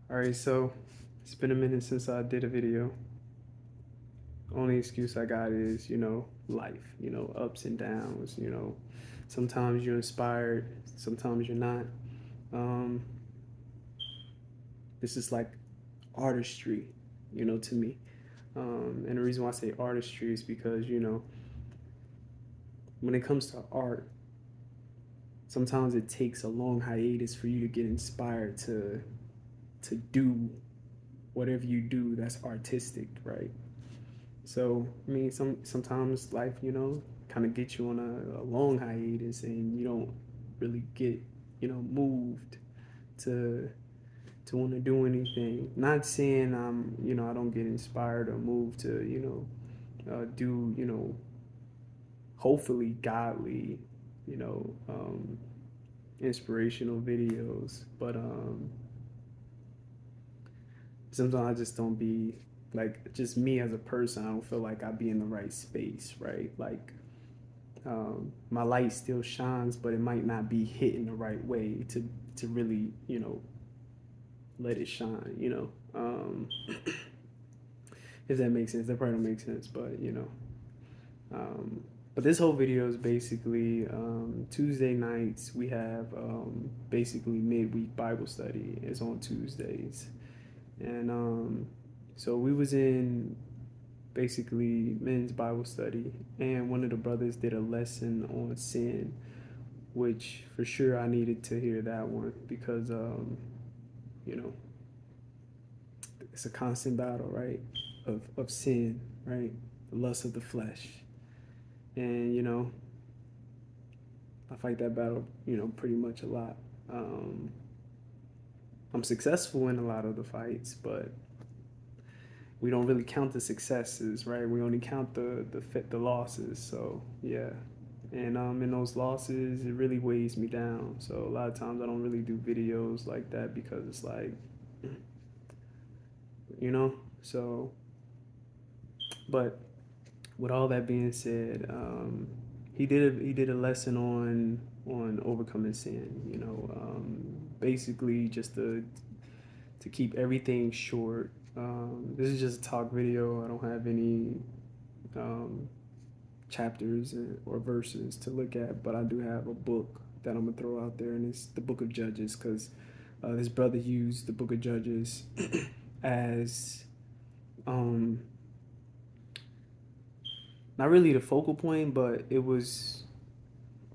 Alright, so it's been a minute since I did a video. Only excuse I got is, life, ups and downs, Sometimes you're inspired, sometimes you're not. Um, this is like artistry, to me. And the reason why I say artistry is because, when it comes to art, sometimes it takes a long hiatus for you to get inspired to do whatever you do that's artistic, right? So I mean, sometimes life, kind of gets you on a long hiatus, and you don't really get, moved to want to do anything. Not saying I don't get inspired or moved to, do, hopefully godly, inspirational videos, but sometimes I just don't be like just me as a person. I don't feel like I be in the right space, right? Like my light still shines, but it might not be hitting the right way to really let it shine. If that makes sense, that probably don't make sense, but Um, but this whole video is basically Tuesday nights. We have basically midweek Bible study is on Tuesdays, and so we was in basically men's Bible study, and one of the brothers did a lesson on sin, which for sure I needed to hear that one because you know it's a constant battle, right, of sin, right, the lust of the flesh, and I fight that battle, pretty much a lot. Um, I'm successful in a lot of the fights, but we don't really count the successes, right? We only count the losses. So yeah, and in those losses, it really weighs me down. So a lot of times I don't really do videos like that because it's like, you know. So, but with all that being said, he did a lesson on overcoming sin. Basically just to keep everything short. This is just a talk video. I don't have any um, chapters or verses to look at, but I do have a book that I'm gonna throw out there, and it's the Book of Judges because this brother used the Book of Judges as um, not really the focal point, but it was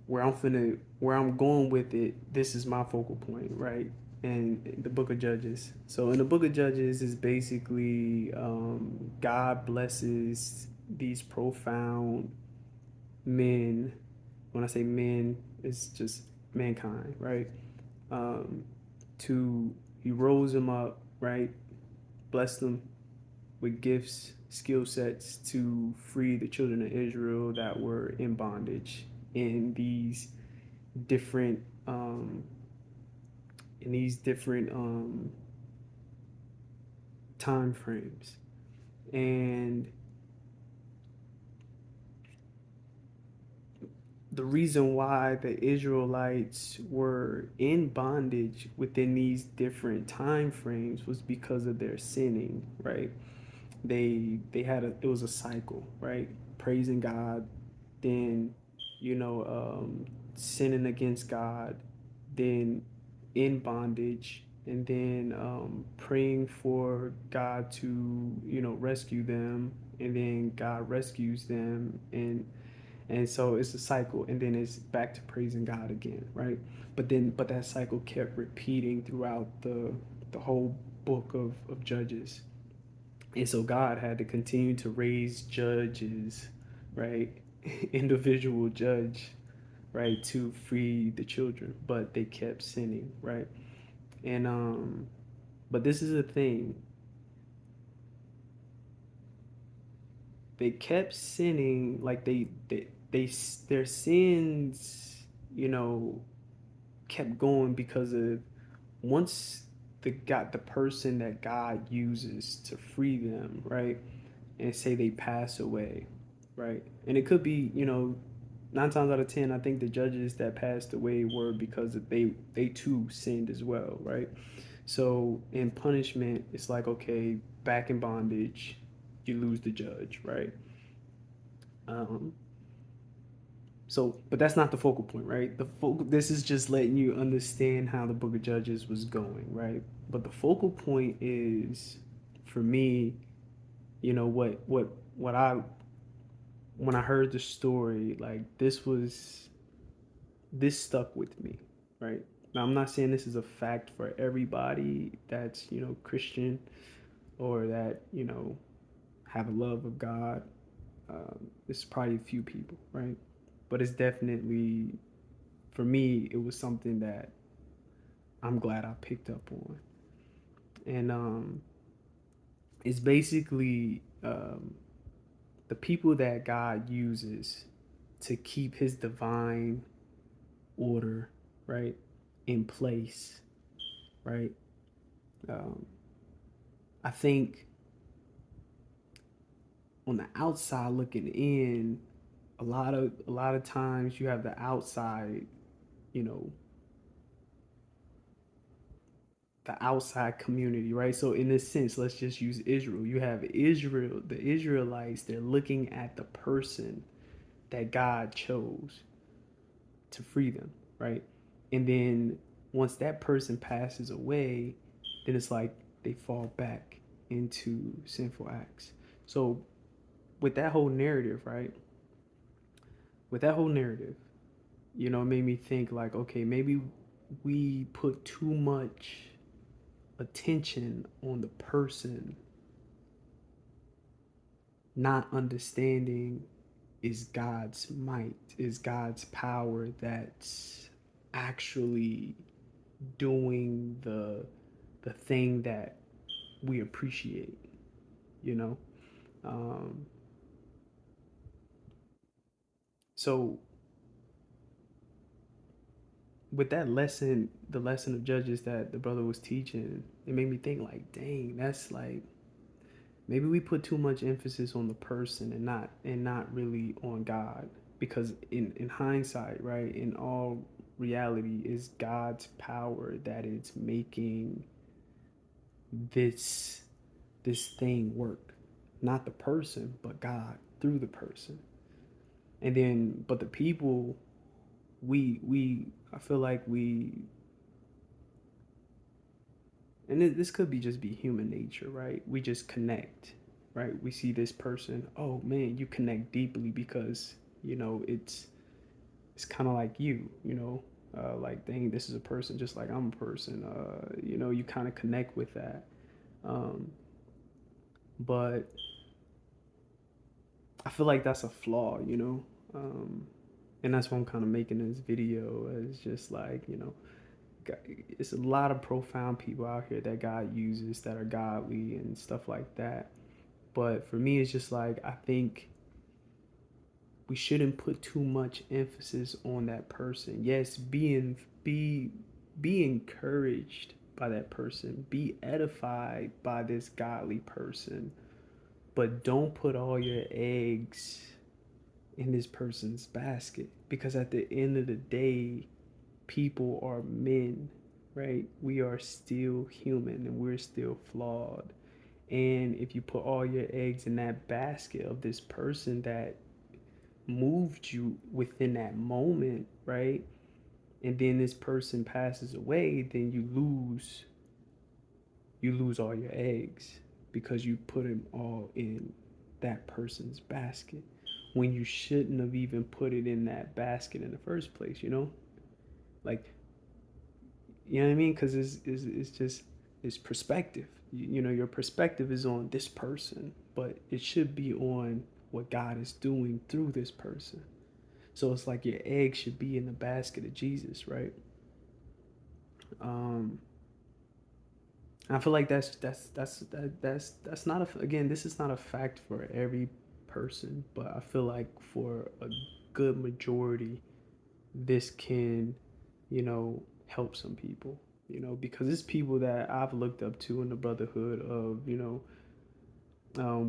where I'm going with it. This is my focal point, right? And the Book of Judges. So in the Book of Judges is basically God blesses these profound men. When I say men, it's just mankind, right? Um, to He rose them up, right? Blessed them with gifts, skill sets to free the children of Israel that were in bondage in different um, different time frames. And the reason why the Israelites were in bondage within these different time frames was because of their sinning, right? They had it was a cycle, right? Praising God, then sinning against God, then in bondage, and then praying for God to rescue them, and then God rescues them, and so it's a cycle, and then it's back to praising God again, right? But that cycle kept repeating throughout the whole book of Judges, and so God had to continue to raise judges, right? Individual judge, right, to free the children, but they kept sinning, right? And but this is the thing. They kept sinning, like they their sins, you know, kept going because of once the person that God uses to free them, right? And say they pass away, right? And it could be, 9 times out of 10, I think the judges that passed away were because they too sinned as well, right? So in punishment, it's like, okay, back in bondage, you lose the judge, right? Um, so, but that's not the focal point, right? This is just letting you understand how the Book of Judges was going, right? But the focal point is, for me, what I when I heard the story, like this stuck with me, right? Now I'm not saying this is a fact for everybody that's Christian or that have a love of God. It's probably a few people, right? But it's definitely, for me, it was something that I'm glad I picked up on, and it's basically the people that God uses to keep His divine order, right, in place, right. Um, I think on the outside looking in, a lot of times you have the outside, you know, the outside community, right? So in this sense, let's just use Israel. You have Israel, the Israelites, they're looking at the person that God chose to free them, right? And then once that person passes away, then it's like they fall back into sinful acts. So with that whole narrative, right? With that whole narrative, it made me think like, okay, maybe we put too much attention on the person not understanding is God's might, is God's power that's actually doing the thing that we appreciate, you know? Um, so with that lesson, the lesson of Judges that the brother was teaching, it made me think like, dang, that's like maybe we put too much emphasis on the person and not really on God. Because in hindsight, right, in all reality is God's power that is making this this thing work. Not the person, but God through the person. And then but the people, we I feel like we, and this could be just be human nature, right? We just connect, right? We see this person, oh man, you connect deeply because it's kind of like like, dang, this is a person just like I'm a person. You kind of connect with that. um, but I feel like that's a flaw, um, and that's why I'm kind of making this video, as just like, it's a lot of profound people out here that God uses that are godly and stuff like that. But for me, it's just like, I think we shouldn't put too much emphasis on that person. Yes, be encouraged by that person, be edified by this godly person, but don't put all your eggs in this person's basket, because at the end of the day, people are men, right? We are still human and we're still flawed. And if you put all your eggs in that basket of this person that moved you within that moment, right? And then this person passes away, then you lose all your eggs because you put them all in that person's basket when you shouldn't have even put it in that basket in the first place. Like, you know what I mean? Because it's just, it's perspective. Your perspective is on this person, but it should be on what God is doing through this person. So it's like your egg should be in the basket of Jesus, right? Um, I feel like that's not a, again, this is not a fact for every person, but I feel like for a good majority, this can, help some people, because it's people that I've looked up to in the brotherhood of,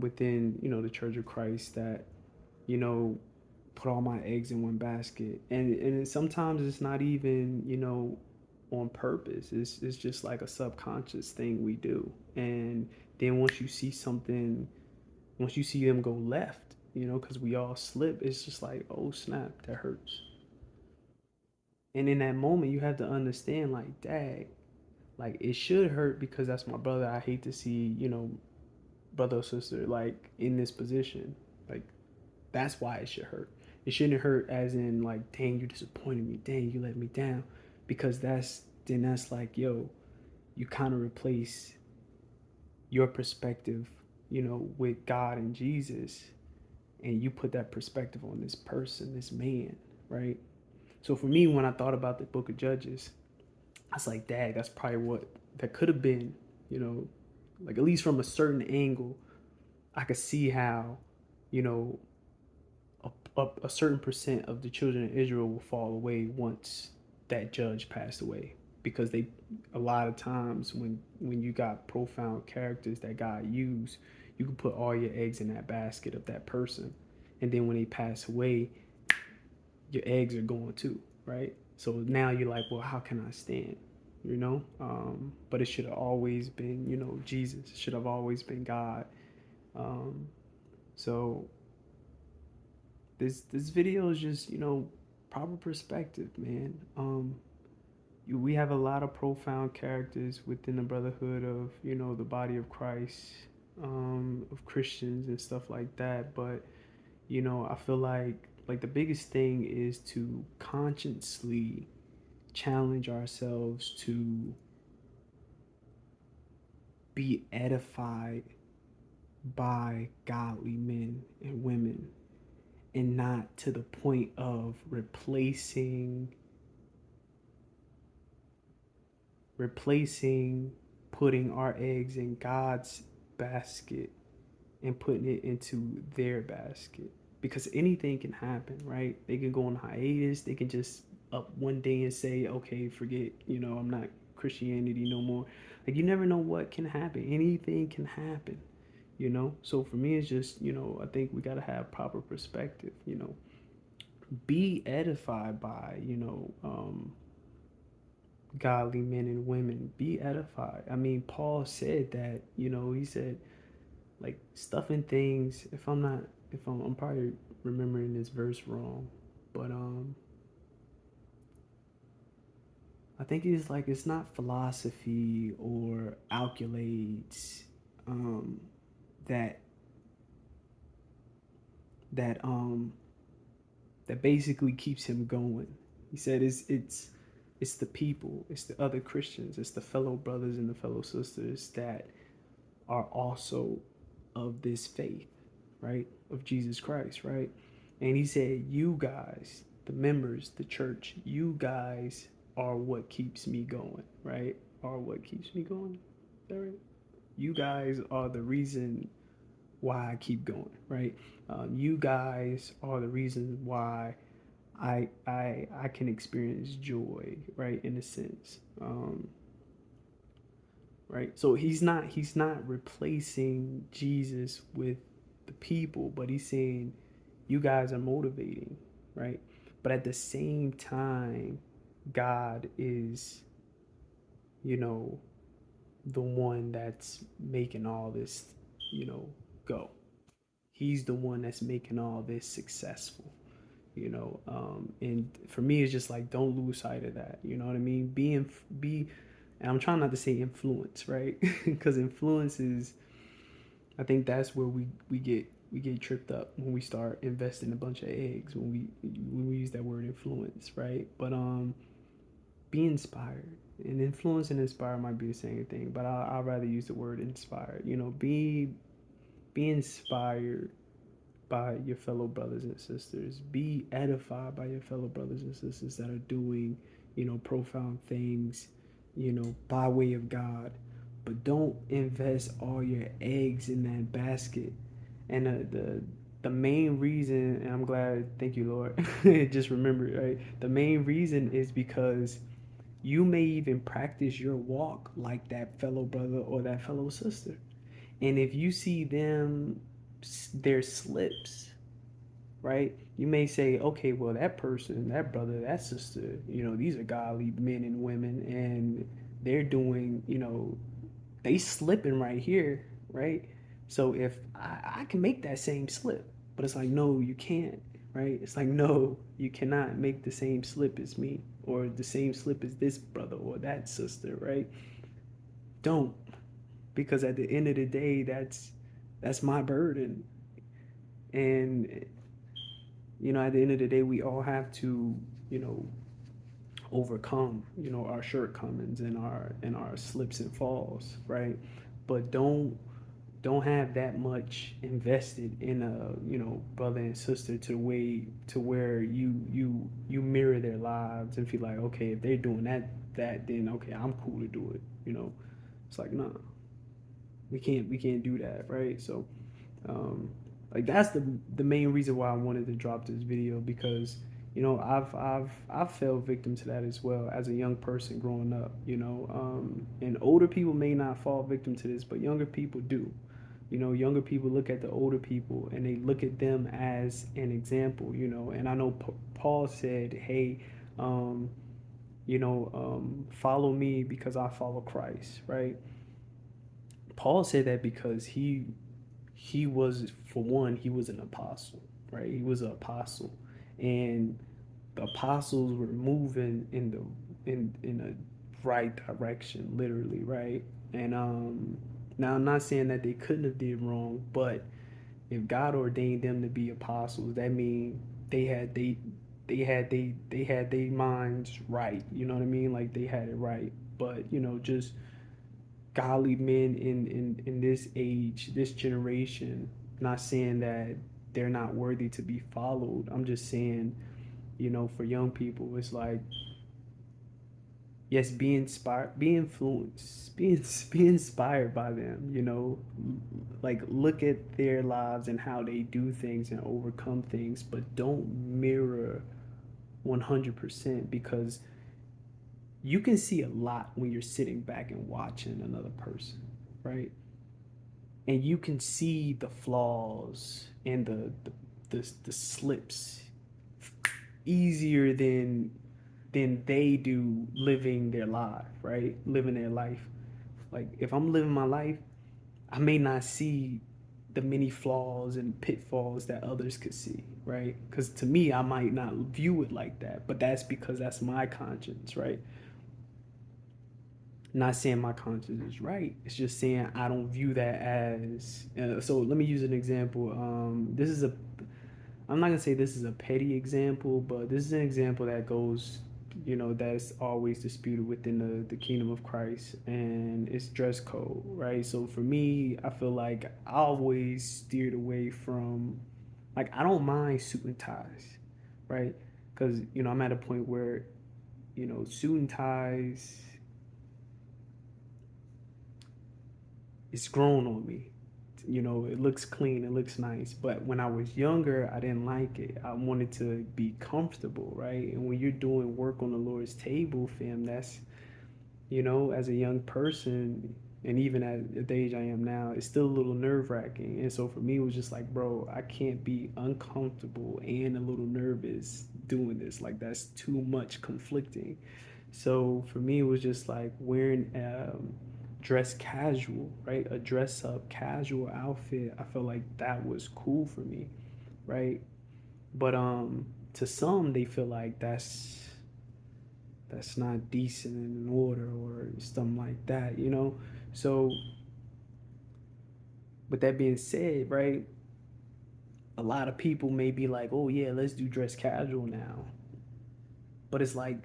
within, the Church of Christ, that, you know, put all my eggs in one basket. And sometimes it's not even, on purpose. It's just like a subconscious thing we do. And then once you see them go left, because we all slip, it's just like, oh snap, that hurts. And in that moment, you have to understand, like, dang, like it should hurt because that's my brother. I hate to see, brother or sister like in this position. Like that's why it should hurt. It shouldn't hurt as in like, dang, you disappointed me. Dang, you let me down. Because that's like, yo, you kind of replace your perspective, with God and Jesus, and you put that perspective on this person, this man, right? So for me, when I thought about the Book of Judges, I was like, dang, that's probably what that could have been, you know, like at least from a certain angle, I could see how, you know, a certain percent of the children of Israel will fall away once that judge passed away, because they a lot of times when you got profound characters that God used, you can put all your eggs in that basket of that person, and then when they pass away, your eggs are going too, right? So now you're like, well, how can I stand? But it should have always been, Jesus. It should have always been God. Um, so this video is just, proper perspective, man. We have a lot of profound characters within the brotherhood of, the body of Christ, of Christians and stuff like that. But I feel like the biggest thing is to consciously challenge ourselves to be edified by godly men and women, and not to the point of replacing putting our eggs in God's basket and putting it into their basket, because anything can happen, right? They can go on hiatus. They can just up one day and say, okay, forget, I'm not Christianity no more. Like, you never know what can happen. Anything can happen. So for me, it's just, I think we got to have proper perspective. Be edified by, godly men and women. Be edified. I mean, Paul said that, he said, like, stuff and things. I'm probably remembering this verse wrong, but I think it's like, it's not philosophy or accolades, um, that that um that basically keeps him going. He said it's the people, it's the other Christians, it's the fellow brothers and the fellow sisters that are also of this faith, right? Of Jesus Christ, right? And he said, you guys, the members, the church, you guys are what keeps me going, right? Are what keeps me going. Is that right? You guys are the reason why I keep going, right? You guys are the reason why I can experience joy, right? In a sense, right? So he's not replacing Jesus with the people, but he's saying you guys are motivating, right? But at the same time, God is, you know, the one that's making all this, you know, go. He's the one that's making all this successful, and for me, it's just like, don't lose sight of that. You know what I mean? Be, and I'm trying not to say influence, right? Because influence is, I think that's where we get tripped up when we start investing a bunch of eggs, when we use that word influence, right? But be inspired. And influence and inspire might be the same thing, but I'd rather use the word inspired. Be inspired by your fellow brothers and sisters. Be edified by your fellow brothers and sisters that are doing, profound things, by way of God. But don't invest all your eggs in that basket. And the main reason, and I'm glad, thank you, Lord, just remember, right? The main reason is because you may even practice your walk like that fellow brother or that fellow sister. And if you see them, their slips, right? You may say, okay, well, that person, that brother, that sister, these are godly men and women, and they're doing, they slipping right here, right? So if I can make that same slip, but it's like, no, you can't, right? It's like, no, you cannot make the same slip as me, or the same slip as this brother or that sister, right? Don't, because at the end of the day, that's my burden, and at the end of the day, we all have to, you know, overcome, our shortcomings and our slips and falls, right? But don't have that much invested in a, brother and sister to where you mirror their lives and feel like, okay, if they're doing that then okay, I'm cool to do it. It's like, nah, we can't do that, right? So um, like that's the main reason why I wanted to drop this video, because I've fell victim to that as well as a young person growing up. And older people may not fall victim to this, but younger people do. Younger people look at the older people and they look at them as an example. And I know Paul said, hey, um, follow me because I follow Christ, right? Paul said that because he was, for one, he was an apostle, right? He was an apostle, and the apostles were moving in a right direction, literally, right? And now I'm not saying that they couldn't have did wrong, but if God ordained them to be apostles, that means they had they had their minds right. You know what I mean? Like they had it right. But just godly men in this age, this generation. Not saying that they're not worthy to be followed. I'm just saying, for young people, it's like, yes, be inspired, be influenced, be inspired by them. Like look at their lives and how they do things and overcome things, but don't mirror 100%, because you can see a lot when you're sitting back and watching another person, right? And you can see the flaws and the slips easier than they do living their life, right? Living their life. Like if I'm living my life, I may not see the many flaws and pitfalls that others could see, right? Because to me, I might not view it like that, but that's because that's my conscience, right? Not saying my conscience is right. It's just saying I don't view that as. So let me use an example. This is a. I'm not gonna say this is a petty example, but this is an example that goes, that's always disputed within the kingdom of Christ, and it's dress code, right? So for me, I feel like I always steered away from, like, I don't mind suit and ties, right? Because I'm at a point where suit and ties, it's grown on me. It looks clean, it looks nice. But when I was younger, I didn't like it. I wanted to be comfortable, right? And when you're doing work on the Lord's table, fam, that's, as a young person, and even at the age I am now, it's still a little nerve wracking. And so for me, it was just like, bro, I can't be uncomfortable and a little nervous doing this. Like, that's too much conflicting. So for me, it was just like wearing dress casual, right? A dress up casual outfit. I felt like that was cool for me, right? But to some, they feel like that's not decent and in order or something like that. So with that being said, right? A lot of people may be like, "Oh yeah, let's do dress casual now," but it's like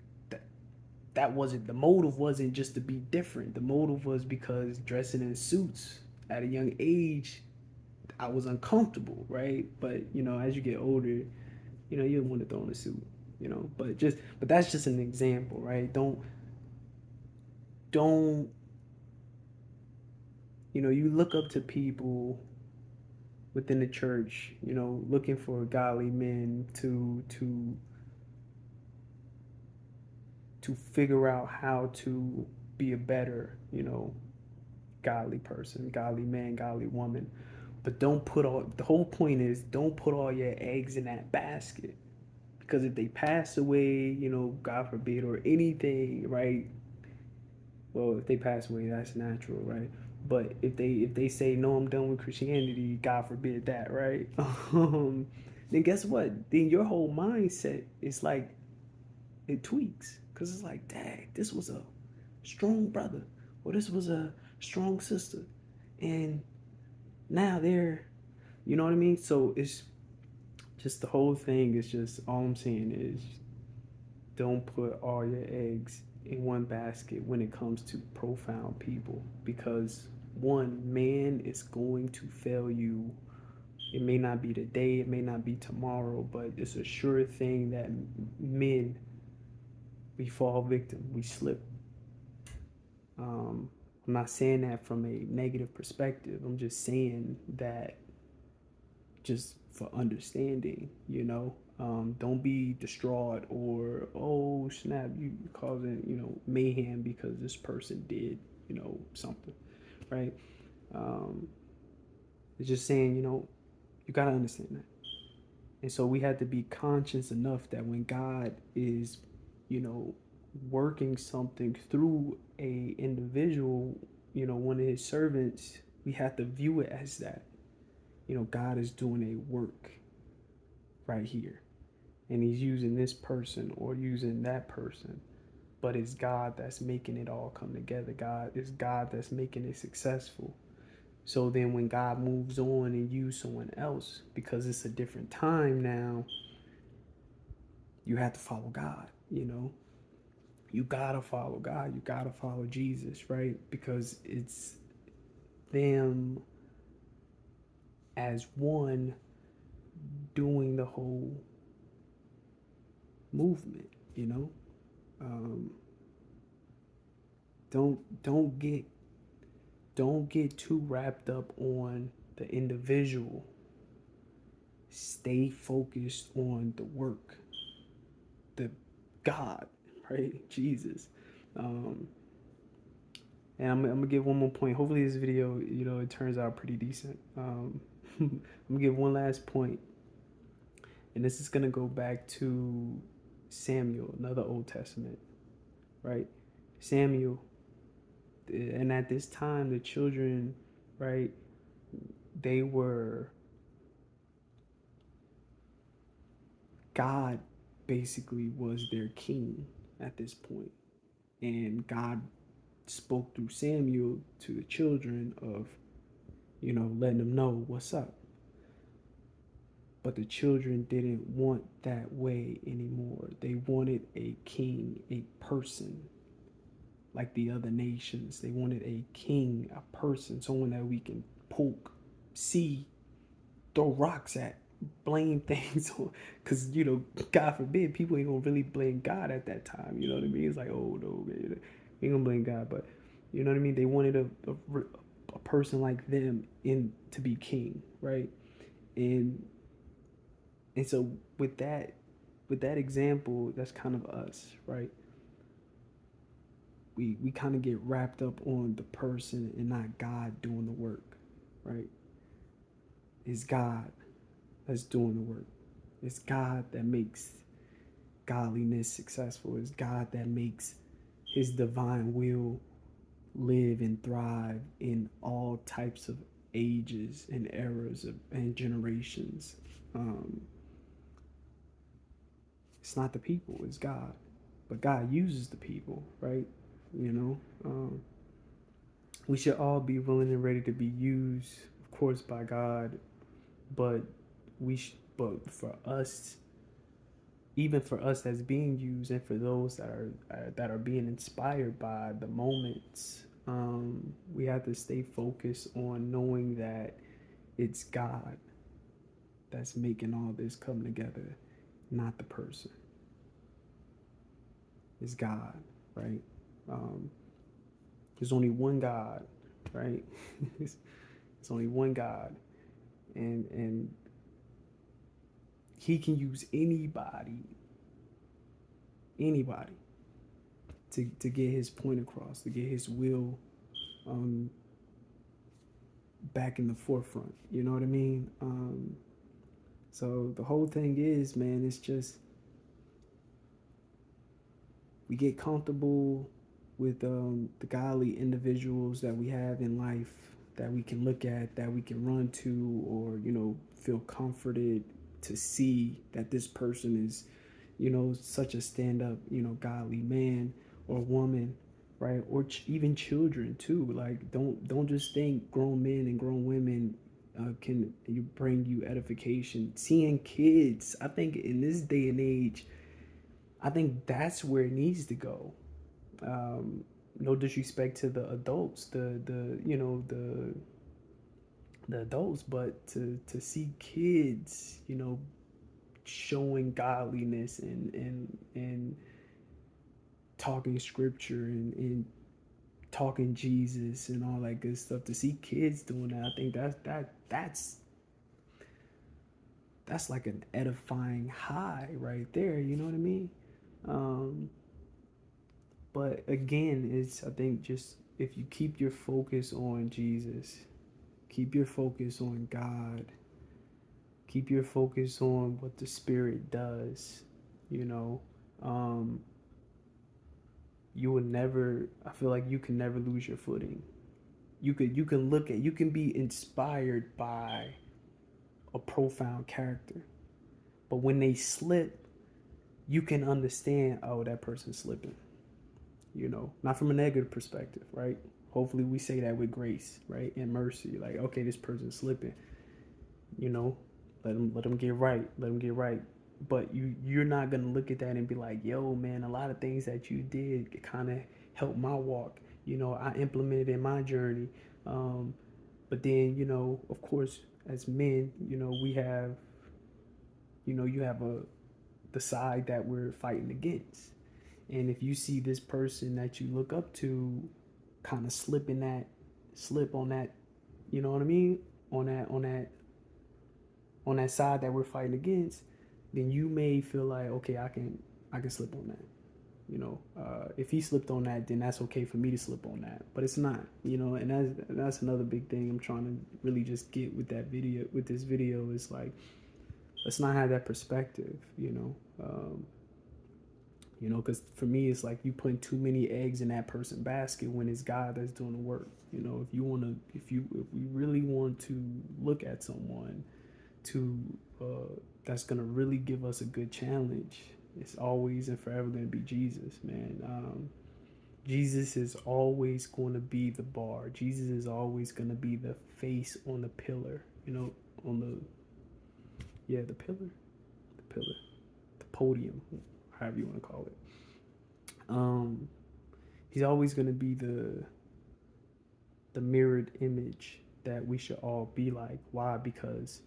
that wasn't the motive. Wasn't just to be different. The motive was because dressing in suits at a young age, I was uncomfortable, right? But as you get older, you don't want to throw in a suit, but that's just an example, right? Don't you look up to people within the church, looking for godly men to figure out how to be a better, godly person, godly man, godly woman. But don't put all, the whole point is don't put all your eggs in that basket. Because if they pass away, God forbid, or anything, right? Well, if they pass away, that's natural, right? But if they say no, I'm done with Christianity, God forbid that, right? Then guess what? Then your whole mindset is like it tweaks because it's like, dang, this was a strong brother, or this was a strong sister, and now they're, you know what I mean? So it's just the whole thing is just all I'm saying is don't put all your eggs in one basket when it comes to profound people because one man is going to fail you. It may not be today, it may not be tomorrow, but it's a sure thing that men, we fall victim, we slip. um, I'm not saying that from a negative perspective, I'm just saying that just for understanding, don't be distraught or, oh snap, you causing, mayhem because this person did, something, right? Um, it's just saying, you got to understand that. And so we had to be conscious enough that when God is, you know, working something through a individual, one of his servants, we have to view it as that. God is doing a work right here. And he's using this person or using that person. But it's God that's making it all come together. God that's making it successful. So then when God moves on and use someone else, because it's a different time now, you have to follow God, You gotta follow God. You gotta follow Jesus, right? Because it's them as one doing the whole movement, Um, don't don't get too wrapped up on the individual. Stay focused on the work, the God, right? Jesus. Um, and I'm gonna give one more point. Hopefully, this video, it turns out pretty decent. I'm gonna give one last point, and this is gonna go back to Samuel, another Old Testament, right? Samuel, and at this time, the children, right? They were God basically was their king at this point. And God spoke through Samuel to the children of, letting them know what's up. But the children didn't want that way anymore. They wanted a king, a person, like the other nations. They wanted a king, a person, someone that we can poke, see, throw rocks at, blame things on, because God forbid, people ain't gonna really blame God at that time. You know what I mean? It's like, oh no, man, ain't gonna blame God, but you know what I mean. They wanted a person like them in to be king, right? And so with that example, that's kind of us, right? We kind of get wrapped up on the person and not God doing the work, right? It's God that's doing the work. It's God that makes godliness successful. It's God that makes his divine will live and thrive in all types of ages and eras and generations. Um, it's not the people, it's God. But God uses the people, right? You know, um, we should all be willing and ready to be used, of course, by God. But but for us, even for us that's being used, and for those that are being inspired by the moments, we have to stay focused on knowing that it's God that's making all this come together, not the person. It's God, right? Um, there's only one God, right? It's only one God, and He can use anybody to get His point across, to get His will um, back in the forefront. You know what I mean? So the whole thing is, man, it's just we get comfortable with the godly individuals that we have in life that we can look at, that we can run to, or feel comforted to see that this person is such a stand-up godly man or woman, right? Or even children too. Like don't just think grown men and grown women can you bring you edification. Seeing kids, I think in this day and age, I think that's where it needs to go. No disrespect to the adults, the adults, but to see kids, showing godliness and talking scripture and talking Jesus and all that good stuff. To see kids doing that, I think that's like an edifying high right there. You know what I mean? Um, but again, it's I think just if you keep your focus on Jesus, keep your focus on God, keep your focus on what the Spirit does. You know, um, you will never. I feel like you can never lose your footing. You can be inspired by a profound character, but when they slip, you can understand. Oh, that person's slipping. Not from a negative perspective, right? Hopefully, we say that with grace, right, and mercy. Like, okay, this person's slipping. You know, let them get right. Let them get right. But you're not gonna look at that and be like, yo, man, a lot of things that you did kind of helped my walk. I implemented in my journey. Um, but then, of course, as men, we have, you have the side that we're fighting against. And if you see this person that you look up to kind of slip on that, you know what I mean? On that side that we're fighting against, then you may feel like, okay, I can slip on that. If he slipped on that, then that's okay for me to slip on that. But it's not, and that's another big thing I'm trying to really just get with this video is like, let's not have that perspective, because for me it's like you putting too many eggs in that person's basket when it's God that's doing the work. If we really want to look at someone to that's gonna really give us a good challenge, it's always and forever gonna be Jesus, man. Jesus is always going to be the bar. Jesus is always going to be the face on the pillar. On the pillar, the podium, however you want to call it. Um, he's always going to be the mirrored image that we should all be like. Why? Because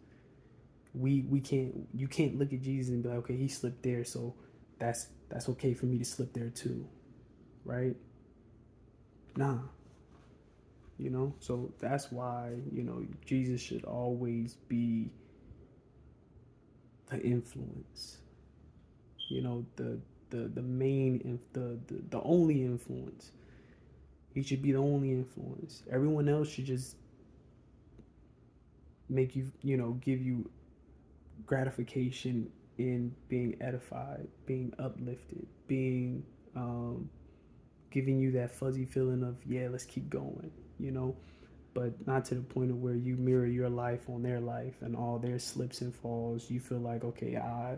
we can't you can't look at Jesus and be like, okay, he slipped there, so that's okay for me to slip there too, right? Nah, so that's why Jesus should always be the influence, the main the only influence. He should be the only influence. Everyone else should just make you, give you gratification in being edified, being uplifted, being giving you that fuzzy feeling of, yeah, let's keep going, but not to the point of where you mirror your life on their life and all their slips and falls. You feel like, okay, I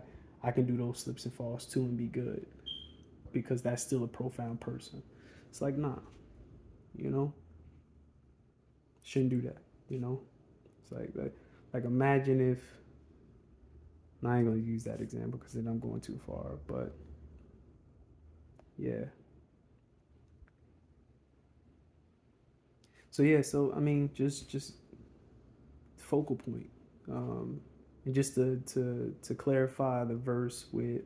can do those slips and falls too and be good, because that's still a profound person. It's like, nah, you know, shouldn't do that. It's like imagine if, I ain't gonna use that example because then I'm going too far, but yeah. So yeah, so I mean, just focal point, and just to clarify the verse with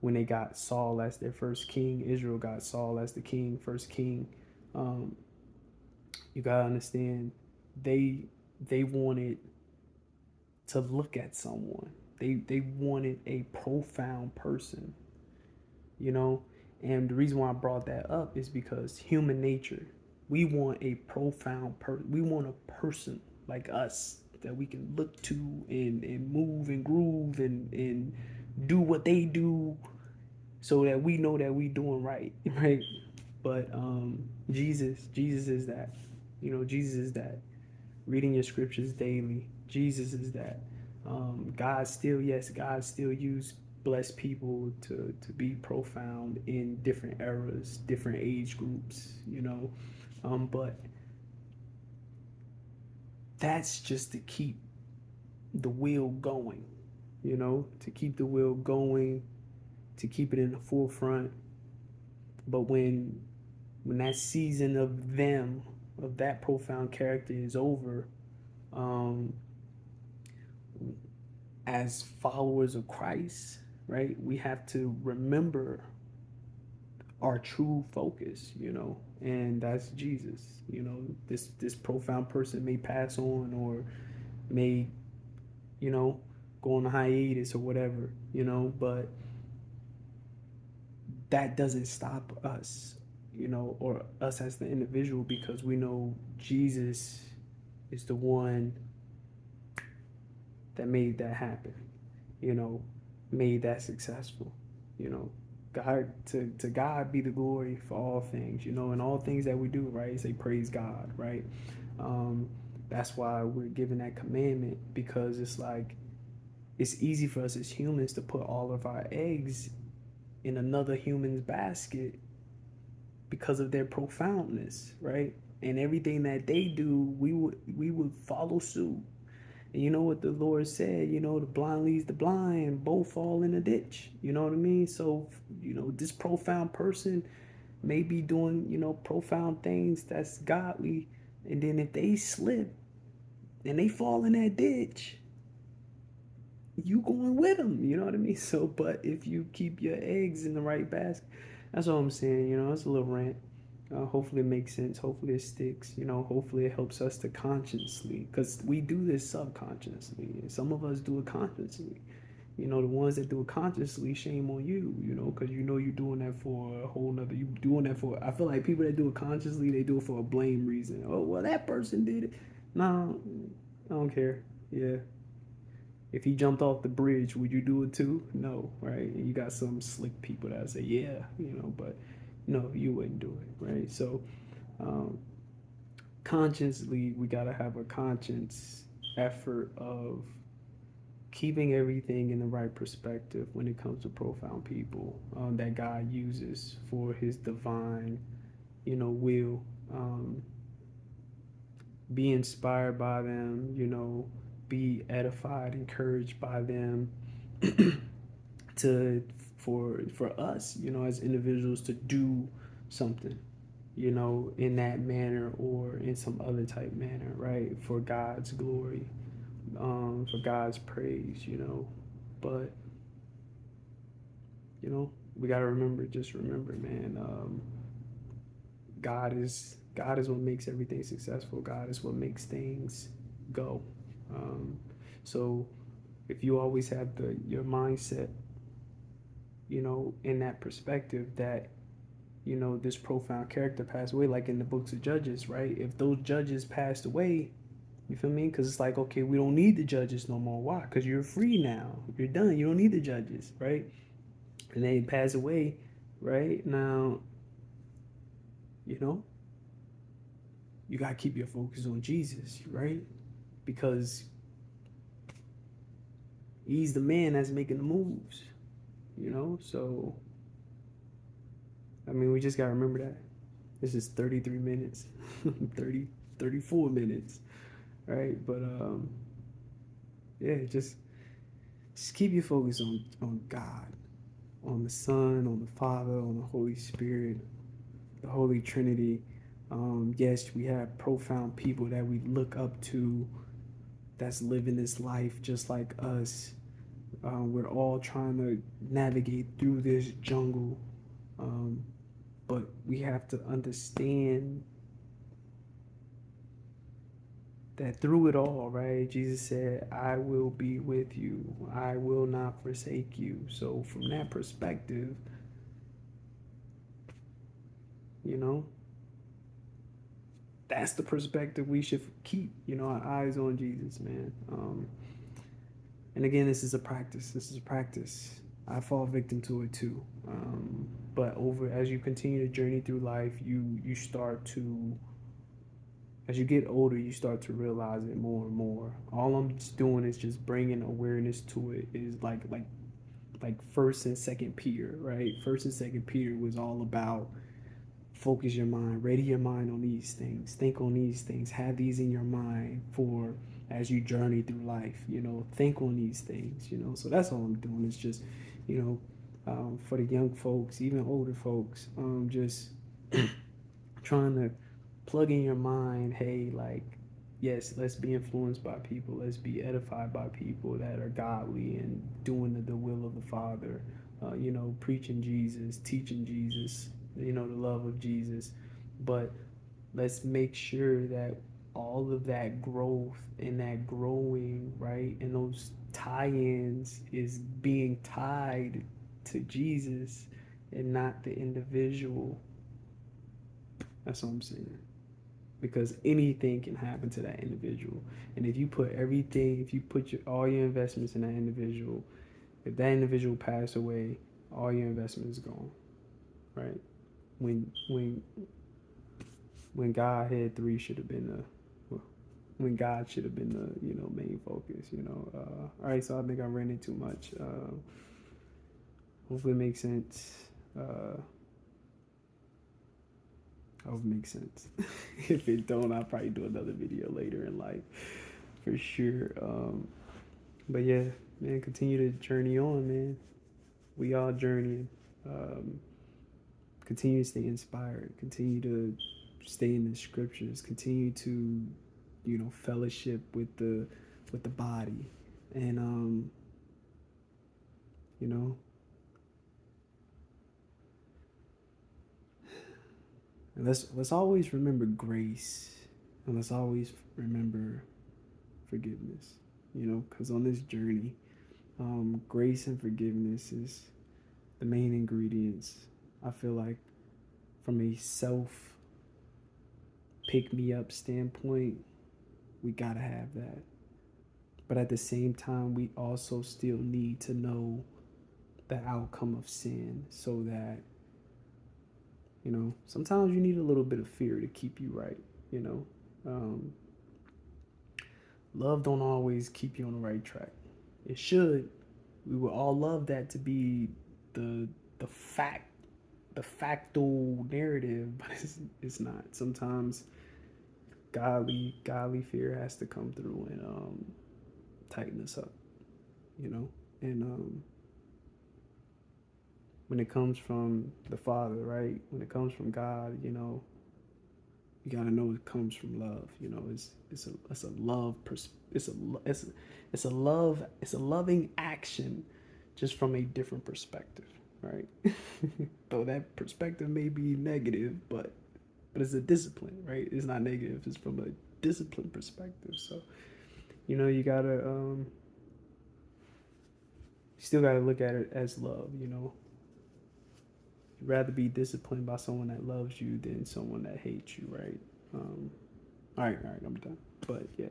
when they got Saul as their first king, Israel got Saul as the king, first king. Um, you gotta understand, they they wanted to look at someone. They wanted a profound person, you know. And the reason why I brought that up is because human nature. We want a profound person. We want a person like us that we can look to and move and groove and do what they do so that we know that we doing right, right? But Jesus is that. Jesus is that. Reading your scriptures daily. Jesus is that. God still use blessed people to be profound in different eras, different age groups. But that's just to keep the wheel going, to keep the wheel going, to keep it in the forefront. But when that season of them, of that profound character is over, um, as followers of Christ, right, we have to remember our true focus, and that's Jesus. This profound person may pass on or may, you know, go on a hiatus or whatever, but that doesn't stop us, or us as the individual, because we know Jesus is the one that made that happen, you know, made that successful, you know. God, to God be the glory for all things, and all things that we do, right? Say praise God, right? Um, that's why we're given that commandment, because it's like it's easy for us as humans to put all of our eggs in another human's basket because of their profoundness, right? And everything that they do, we would follow suit. And you know what the Lord said, the blind leads the blind, both fall in a ditch. You know what I mean? So, this profound person may be doing, profound things that's godly. And then if they slip and they fall in that ditch, you going with them. You know what I mean? So, but if you keep your eggs in the right basket, that's all I'm saying. It's a little rant. Hopefully it makes sense. Hopefully it sticks. Hopefully it helps us to consciously, because we do this subconsciously, and some of us do it consciously. The ones that do it consciously, shame on you, because you're doing that for a whole nother. You doing that for. I feel like people that do it consciously, they do it for a blame reason. Oh well, that person did it. No, I don't care. Yeah, if he jumped off the bridge, would you do it too? No, right? And you got some slick people that say, yeah, but no, you wouldn't do it, right? So, um, consciously, we got to have a conscious effort of keeping everything in the right perspective when it comes to profound people that God uses for his divine will. Um, be inspired by them, be edified, encouraged by them, to for us, as individuals, to do something, in that manner or in some other type manner, right? For God's glory, for God's praise. But we gotta remember, just remember, man. God is what makes everything successful. God is what makes things go. Um, so if you always have your mindset, in that perspective that this profound character passed away, like in the books of Judges, right? If those judges passed away, you feel me? Because it's like, okay, we don't need the judges no more. Why? Because you're free now. You're done. You don't need the judges, right? And they pass away, right? Now, you know, you got to keep your focus on Jesus, right? Because he's the man that's making the moves. So, I mean, we just got to remember that. This is 33 minutes, 30, 34 minutes, right? But, yeah, just keep your focus on God, on the Son, on the Father, on the Holy Spirit, the Holy Trinity. Yes, we have profound people that we look up to, that's living this life just like us. We're all trying to navigate through this jungle, um, but we have to understand that through it all, right? Jesus said, I will be with you. I will not forsake you. So from that perspective, you know, that's the perspective we should keep, our eyes on Jesus, man. And again, this is a practice. This is a practice. I fall victim to it too. But over as you continue to journey through life, you start to, as you get older, you start to realize it more and more. All I'm just doing is just bringing awareness to it. Is like first and second Peter, right? First and second Peter was all about focus your mind, ready your mind on these things, think on these things, have these in your mind for as you journey through life, think on these things, so that's all I'm doing is just, for the young folks, even older folks, just trying to plug in your mind, hey, like, yes, let's be influenced by people, let's be edified by people that are godly and doing the will of the Father, preaching Jesus, teaching Jesus, the love of Jesus. But let's make sure that all of that growth and that growing, right, and those tie-ins is being tied to Jesus and not the individual. That's what I'm saying. Because anything can happen to that individual. And if you put everything, if you put all your investments in that individual, if that individual passed away, all your investment is gone, right? When when when God had three should have been when God should have been the main focus. All right, so I think I ran into too much. Hopefully it makes sense. I hope it makes sense. If it don't, I'll probably do another video later in life for sure. But yeah, man, continue to journey on, man. We all journeying. Um, Continue to stay inspired. Continue to stay in the scriptures. Continue to, fellowship with the body, and you know, and let's always remember grace, and let's always remember forgiveness. Because on this journey, grace and forgiveness is the main ingredients. I feel like from a self pick me up standpoint, we gotta have that. But at the same time, we also still need to know the outcome of sin so that, sometimes you need a little bit of fear to keep you right, you know. Um, Love don't always keep you on the right track. It should. We would all love that to be the the fact, the factual narrative, but it's not. Sometimes godly fear has to come through and tighten us up, you know. And when it comes from the Father, right? When it comes from God, you gotta know it comes from love. It's a love it's a love it's a loving action, just from a different perspective, right? Though that perspective may be negative, but it's a discipline, right? It's not negative. It's from a discipline perspective. So you gotta you still gotta look at it as love. You'd rather be disciplined by someone that loves you than someone that hates you, right? Um, all right, I'm done. But yeah,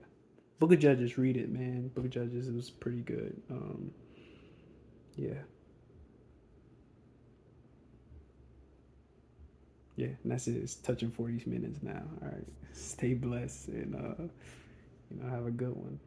Book of Judges, read it, man. Book of Judges, it was pretty good. Yeah, yeah, and that's it. It's touching 40 minutes now. All right, stay blessed and have a good one.